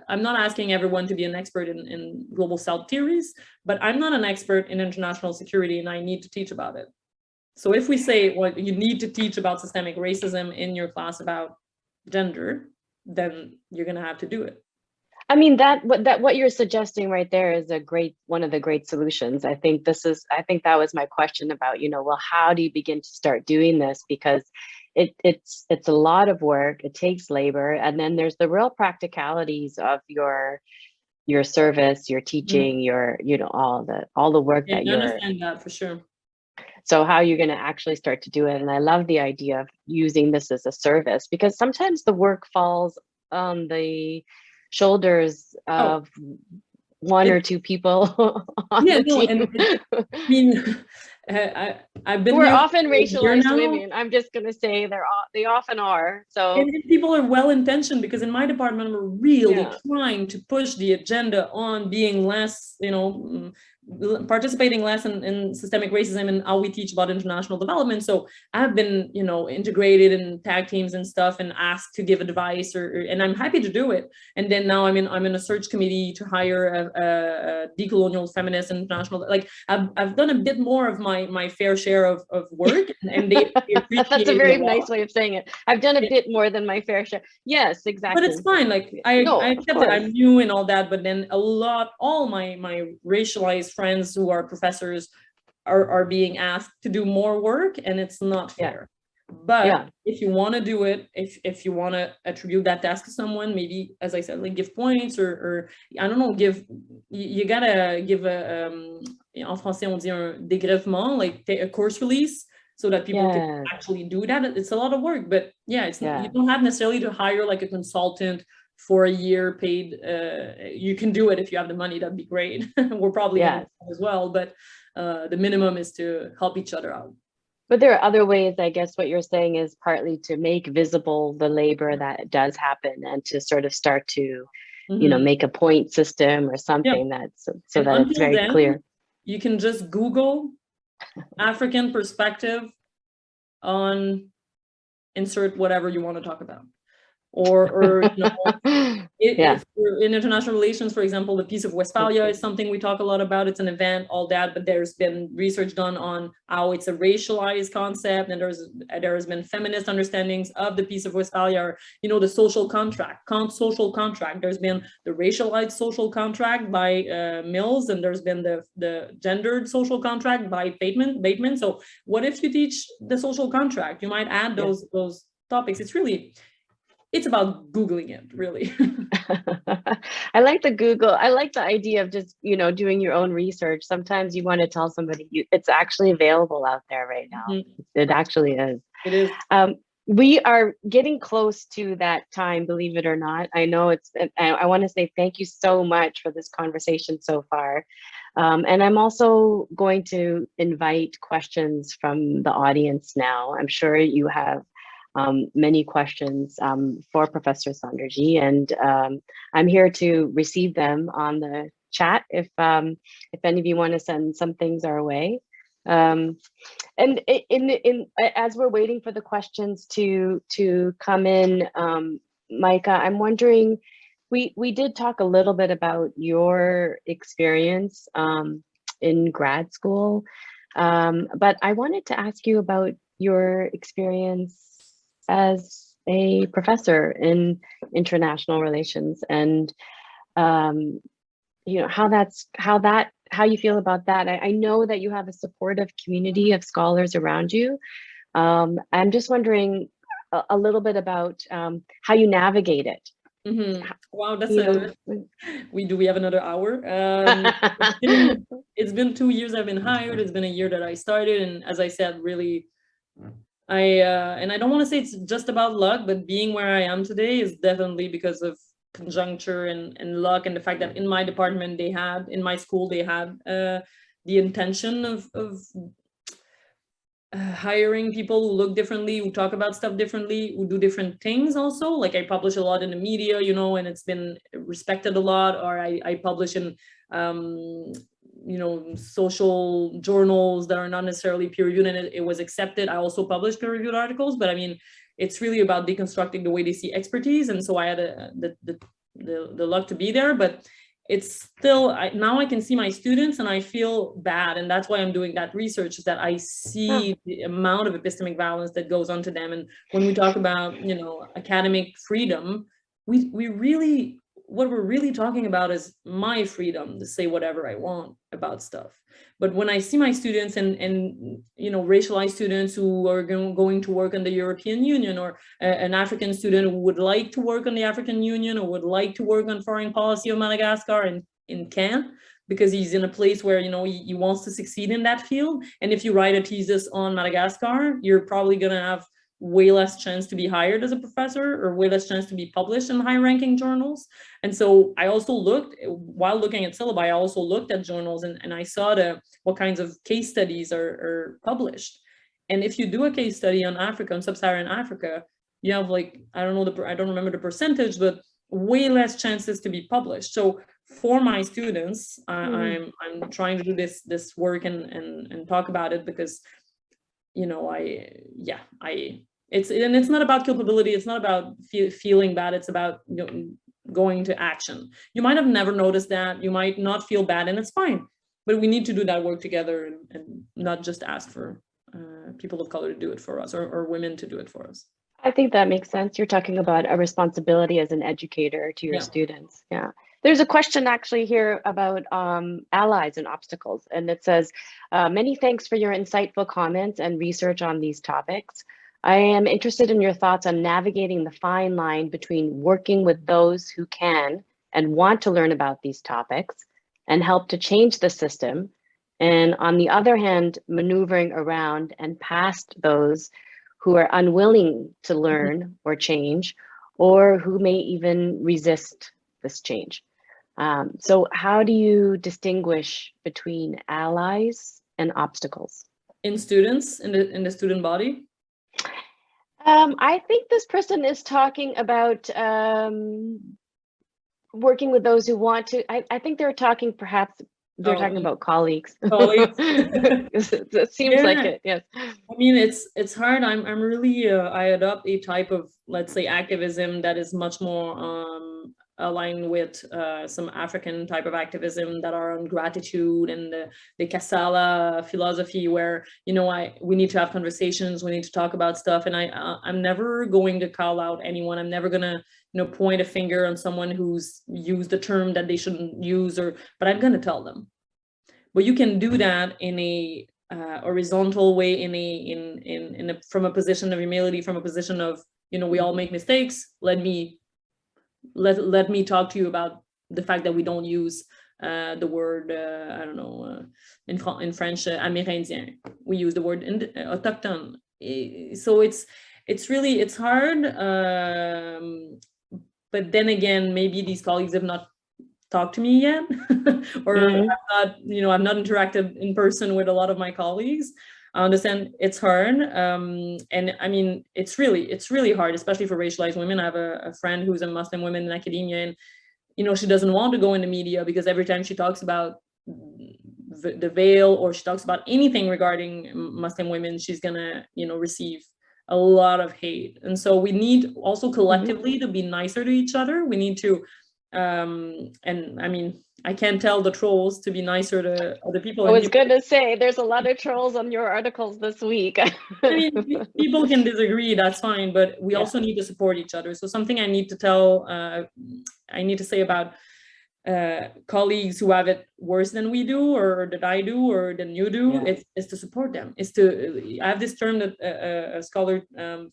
I'm not asking everyone to be an expert in global South theories, but I'm not an expert in international security and I need to teach about it. So if we say, well, you need to teach about systemic racism in your class about gender, then you're going to have to do it. I mean, what you're suggesting right there is one of the great solutions. I think that was my question about, you know, well, how do you begin to start doing this? Because it's a lot of work, it takes labor, and then there's the real practicalities of your service, your teaching, your, you know, all the work that you're. I understand that for sure. So how you're going to actually start to do it. And I love the idea of using this as a service, because sometimes the work falls on the shoulders of one or two people on the team. I mean, I've been We're often racialized women. I'm just going to say they often are. So and people are well-intentioned, because in my department, we're really trying to push the agenda on being less, you know, participating less in systemic racism and how we teach about international development. So I've been, you know, integrated in tag teams and stuff and asked to give advice, and I'm happy to do it. And then now I'm in a search committee to hire a decolonial feminist international. Like I've done a bit more of my fair share of work, and they appreciate that's a very nice way of saying it. I've done a bit more than my fair share. Yes, exactly. But it's fine. Like I accept that I'm new and all that, but then all my racialized friends who are professors are being asked to do more work, and it's not fair. But if you want to do it, if you want to attribute that task to someone, maybe, as I said, like give points or I don't know, you gotta give en français on dit un dégrèvement, like a course release, so that people can actually do that. It's a lot of work, but you don't have necessarily to hire like a consultant for a year paid. You can do it if you have the money. That'd be great. We're probably as well, but the minimum is to help each other out. But there are other ways. I guess what you're saying is partly to make visible the labor that does happen, and to sort of start to, you know, make a point system or something that's so that it's very clear. You can just Google African perspective on insert whatever you want to talk about. Or you know, if we're in international relations, for example, the Peace of Westphalia is something we talk a lot about. It's an event, all that, but there's been research done on how it's a racialized concept, and there has been feminist understandings of the Peace of Westphalia, or, you know, the social contract, social contract. There's been the racialized social contract by Mills, and there's been the gendered social contract by Bateman. So what if you teach the social contract? You might add those topics. It's about Googling it, really. I like the Google. I like the idea of just, you know, doing your own research. Sometimes you want to tell somebody it's actually available out there right now. It actually is. It is. We are getting close to that time, believe it or not. I know I want to say thank you so much for this conversation so far. And I'm also going to invite questions from the audience now. I'm sure you have many questions for Professor Sondarjee, and I'm here to receive them on the chat if any of you want to send some things our way. And as we're waiting for the questions to come in, Maïka, I'm wondering, we did talk a little bit about your experience in grad school, but I wanted to ask you about your experience as a professor in international relations, and you know, how you feel about that. I know that you have a supportive community of scholars around you. I'm just wondering a little bit about how you navigate it. Wow, that's You we have another hour. It's been 2 years I've been hired. It's been a year that I started, and as I said, really, and I don't want to say it's just about luck, but being where I am today is definitely because of conjuncture and luck, and the fact that in my department in my school they had the intention of hiring people who look differently, who talk about stuff differently, who do different things also. Like I publish a lot in the media, you know, and it's been respected a lot, or I publish in you know, social journals that are not necessarily peer-reviewed, and it was accepted. I also publish peer-reviewed articles, but I mean, it's really about deconstructing the way they see expertise. And so I had the luck to be there, but it's still, now I can see my students and I feel bad. And that's why I'm doing that research, is that I see the amount of epistemic violence that goes on to them. And when we talk about, you know, academic freedom, we really, what we're really talking about is my freedom to say whatever I want about stuff. But when I see my students and you know, racialized students who are going to work in the European Union, or an African student who would like to work on the African Union, or would like to work on foreign policy of Madagascar and can't, because he's in a place where, you know, he wants to succeed in that field. And if you write a thesis on Madagascar, you're probably going to have way less chance to be hired as a professor, or way less chance to be published in high-ranking journals. And so I also looked, while looking at syllabi, I also looked at journals, and I saw what kinds of case studies are published. And if you do a case study on Africa, on sub-Saharan Africa, you have, like, I don't remember the percentage, but way less chances to be published. So for my students, I'm trying to do this work and talk about it, because, you know, it's not about culpability. It's not about feeling bad. It's about, you know, going to action. You might have never noticed that. You might not feel bad, and it's fine. But we need to do that work together, and not just ask for people of color to do it for us, or women to do it for us. I think that makes sense. You're talking about a responsibility as an educator to your students. Yeah. There's a question actually here about allies and obstacles, and it says, many thanks for your insightful comments and research on these topics. I am interested in your thoughts on navigating the fine line between working with those who can and want to learn about these topics and help to change the system, and on the other hand, maneuvering around and past those who are unwilling to learn or change, or who may even resist this change. So how do you distinguish between allies and obstacles? In students, in the student body? I think this person is talking about working with those who want to. I think they're talking, perhaps they're talking about colleagues. Colleagues. It seems like it, yes. I mean, it's hard. I'm really, I adopt a type of, let's say, activism that is much more aligned with some African type of activism that are on gratitude and the Kasala philosophy, where, you know, we need to have conversations, we need to talk about stuff, and I'm never going to call out anyone. I'm never gonna, you know, point a finger on someone who's used a term that they shouldn't use, but I'm gonna tell them. But you can do that in a horizontal way, from a position of humility, from a position of, you know, we all make mistakes. Let me talk to you about the fact that we don't use the word, I don't know, in French, amérindien. We use the word autochtone. So it's really, it's hard. But then again, maybe these colleagues have not talked to me yet, or I've not interacted in person with a lot of my colleagues. I understand it's hard, and I mean, it's really hard, especially for racialized women. I have a friend who's a Muslim woman in academia, and, you know, she doesn't want to go in the media, because every time she talks about the veil, or she talks about anything regarding Muslim women, she's gonna, you know, receive a lot of hate. And so we need also collectively to be nicer to each other. We need to, and I mean, I can't tell the trolls to be nicer to other people. I was going to say, there's a lot of trolls on your articles this week. I mean, people can disagree, that's fine, but we also need to support each other. So something I need to tell, I need to say about colleagues who have it worse than we do, or that I do, or than you do, is to support them. Is to, I have this term that a scholar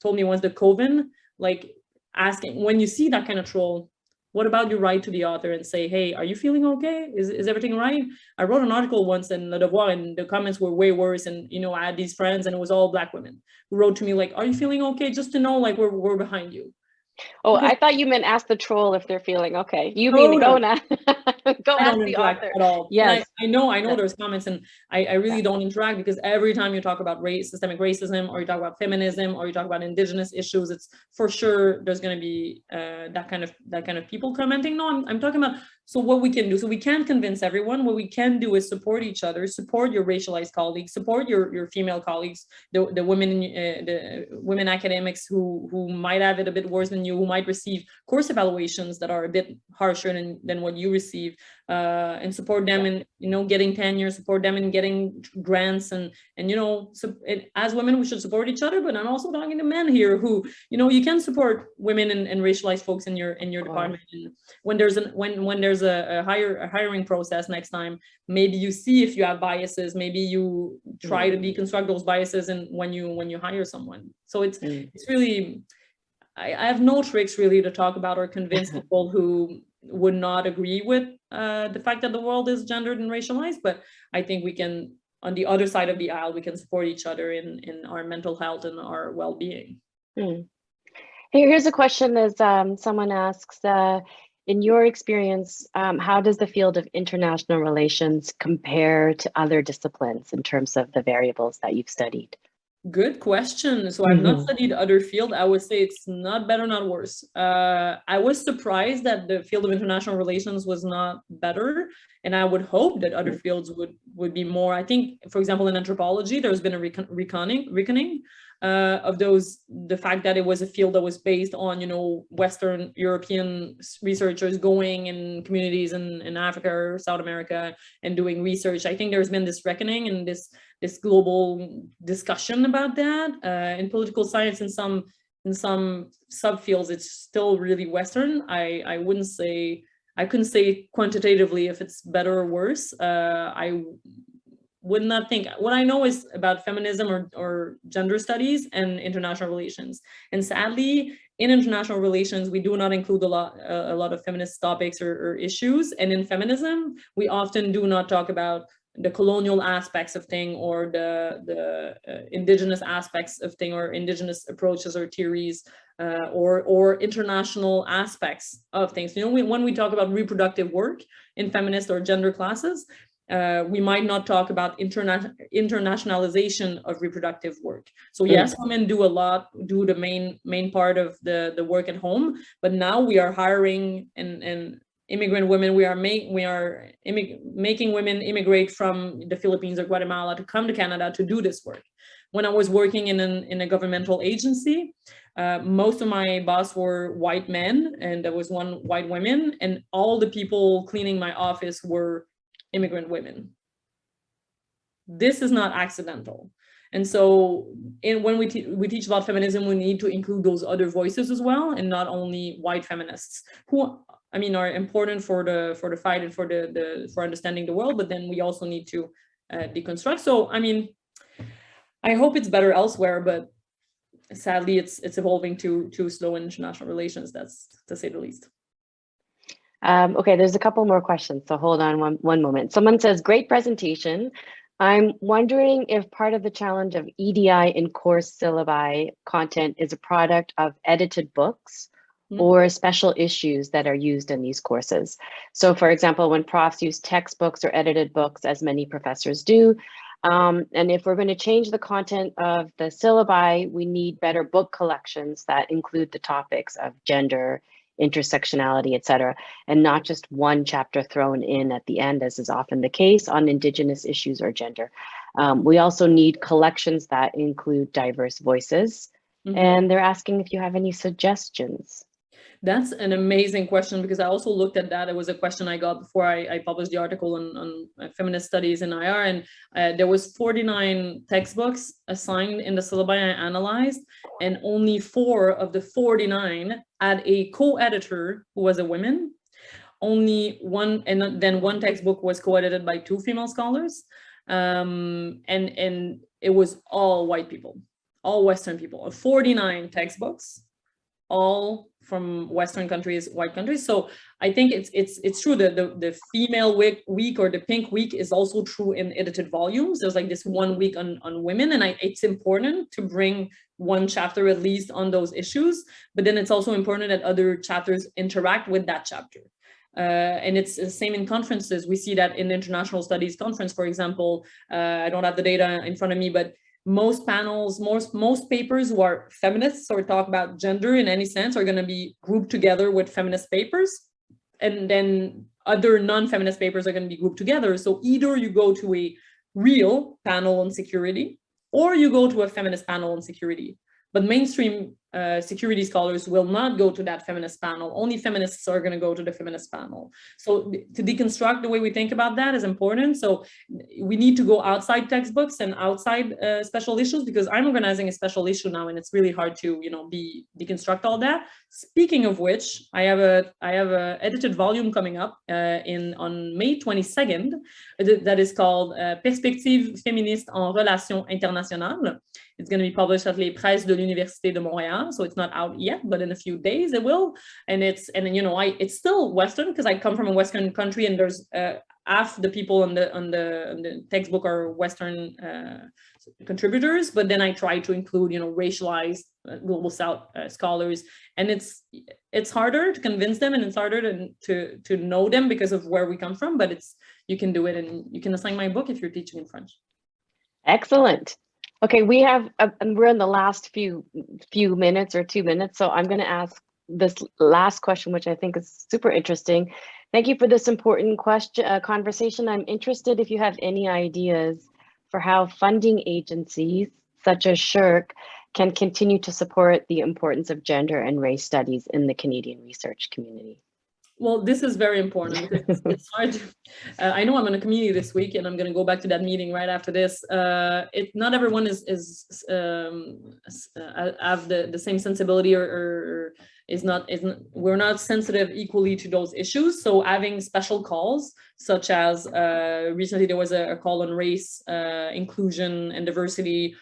told me once, the coven, like asking, when you see that kind of troll, what about you write to the author and say, hey, are you feeling okay? Is everything right? I wrote an article once in Le Devoir and the comments were way worse. And, you know, I had these friends and it was all Black women who wrote to me like, are you feeling okay? Just to know, like, we're behind you. Oh, I thought you meant ask the troll if they're feeling okay. You mean go ask the author at all. Yes, I know there's comments, and I really don't interact, because every time you talk about systemic racism, or you talk about feminism, or you talk about indigenous issues, it's for sure there's going to be that kind of people commenting. No, I'm talking about, so what we can do. So we can't convince everyone. What we can do is support each other, support your racialized colleagues, support your female colleagues, the women academics who might have it a bit worse than you, who might receive course evaluations that are a bit harsher than what you receive, and support them in, you know, getting tenure, support them in getting grants, and you know, so as women we should support each other. But I'm also talking to men here who, you know, you can support women and racialized folks in your department. And when there's a hiring process next time, maybe you see if you have biases, maybe you try to deconstruct those biases, and when you hire someone. So it's really, I have no tricks really to talk about or convince people who would not agree with the fact that the world is gendered and racialized, but I think we can, on the other side of the aisle, we can support each other in our mental health and our well-being. Here's a question as someone asks, in your experience, how does the field of international relations compare to other disciplines in terms of the variables that you've studied? Good question. So I've not studied other field. I would say it's not better, not worse. I was surprised that the field of international relations was not better. And I would hope that other fields would be more. I think, for example, in anthropology, there's been a reckoning of the fact that it was a field that was based on, you know, Western European researchers going in communities in Africa or South America and doing research. I think there's been this reckoning and this global discussion about that. In political science, in some subfields, it's still really Western. I couldn't say quantitatively if it's better or worse. I would not think. What I know is about feminism or gender studies and international relations. And sadly, in international relations, we do not include a lot of feminist topics or issues. And in feminism, we often do not talk about the colonial aspects of thing, or the indigenous aspects of thing, or indigenous approaches or theories, or international aspects of things. You know, when we talk about reproductive work in feminist or gender classes, we might not talk about internationalization of reproductive work. So yes, women do the main part of the work at home, but now we are hiring and immigrant women. We are making women immigrate from the Philippines or Guatemala to come to Canada to do this work. When I was working in a governmental agency, most of my boss were white men, and there was one white woman, and all the people cleaning my office were immigrant women. This is not accidental. And so when we teach about feminism, we need to include those other voices as well, and not only white feminists, who, I mean, are important for the fight and for understanding the world, but then we also need to deconstruct. So, I mean, I hope it's better elsewhere, but sadly, it's evolving too slow in international relations. That's to say the least. Okay, there's a couple more questions, so hold on one moment. Someone says, great presentation. I'm wondering if part of the challenge of EDI in course syllabi content is a product of edited books or special issues that are used in these courses. So for example, when profs use textbooks or edited books, as many professors do, and if we're going to change the content of the syllabi, we need better book collections that include the topics of gender, intersectionality, etc., and not just one chapter thrown in at the end, as is often the case on Indigenous issues or gender. We also need collections that include diverse voices And they're asking if you have any suggestions. That's an amazing question, because I also looked at that. It was a question I got before I published the article on feminist studies in IR, and there was 49 textbooks assigned in the syllabi I analyzed, and only 4 of the 49 had a co-editor who was a woman. Only one, and then one textbook was co-edited by 2 female scholars, and it was all white people, all Western people. 49 textbooks, all from Western countries, white countries. So I think it's true that the female week or the pink week is also true in edited volumes. There's like this 1 week on women, and it's important to bring one chapter at least on those issues, but then it's also important that other chapters interact with that chapter. And it's the same in conferences. We see that in the International Studies Conference, for example. I don't have the data in front of me, but most panels, most papers who are feminists or talk about gender in any sense are going to be grouped together with feminist papers, and then other non-feminist papers are going to be grouped together. So either you go to a real panel on security, or you go to a feminist panel on security. But mainstream security scholars will not go to that feminist panel. Only feminists are going to go to the feminist panel. So to deconstruct the way we think about that is important. So we need to go outside textbooks and outside special issues, because I'm organizing a special issue now, and it's really hard to deconstruct all that. Speaking of which, I have a edited volume coming up on May 22nd that is called Perspectives féministes en relations internationales. It's going to be published at Les Presses de l'Université de Montréal, so it's not out yet, but in a few days it will. And it's still Western, because I come from a Western country, and there's half the people on the textbook are Western contributors, but then I try to include racialized global South scholars, and it's harder to convince them, and it's harder to know them because of where we come from. But you can do it, and you can assign my book if you're teaching in French. Excellent. Okay, we're in the last few minutes or 2 minutes, so I'm going to ask this last question, which I think is super interesting. Thank you for this important conversation. I'm interested if you have any ideas for how funding agencies such as SSHRC can continue to support the importance of gender and race studies in the Canadian research community. Well, this is very important, because it's hard. I know I'm in a community this week, and I'm going to go back to that meeting right after this. Not everyone have the same sensibility, or we're not sensitive equally to those issues. So having special calls, such as recently there was a call on race, inclusion, and diversity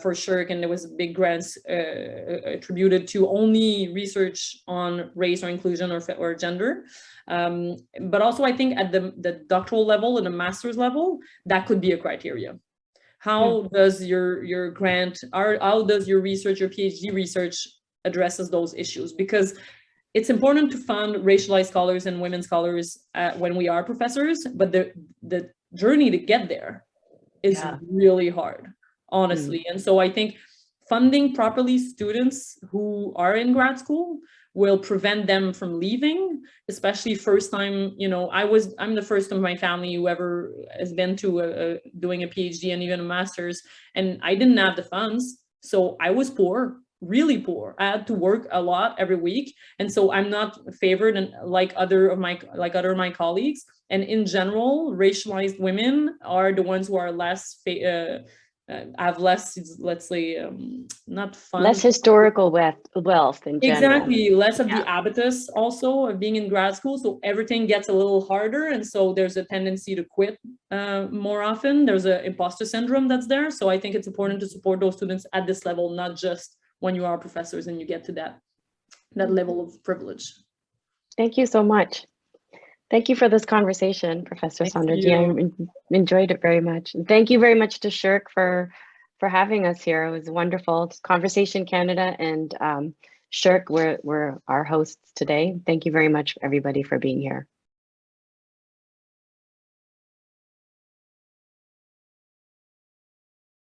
for SSHRC, and there was big grants attributed to only research on race or inclusion or gender. But also I think at the doctoral level and the master's level, that could be a criteria. How does your grant, how does your research, your PhD research addresses those issues? Because it's important to fund racialized scholars and women scholars when we are professors, but the journey to get there is really hard, honestly. And so I think funding properly students who are in grad school will prevent them from leaving, especially first time. I'm the first of my family who ever has been to doing a PhD and even a master's, and I didn't have the funds. So I was poor, really poor. I had to work a lot every week. And so I'm not favored like other of my colleagues. And in general, racialized women are the ones who are less have less, let's say, not fun. Less historical wealth in general. Exactly, less of the habitus also of being in grad school. So everything gets a little harder. And so there's a tendency to quit more often. There's an imposter syndrome that's there. So I think it's important to support those students at this level, not just when you are professors and you get to that level of privilege. Thank you so much. Thank you for this conversation, Professor Sondarjee. I enjoyed it very much. And thank you very much to SSHRC for having us here. It was wonderful. It's Conversation Canada and SSHRC, we're our hosts today. Thank you very much, everybody, for being here.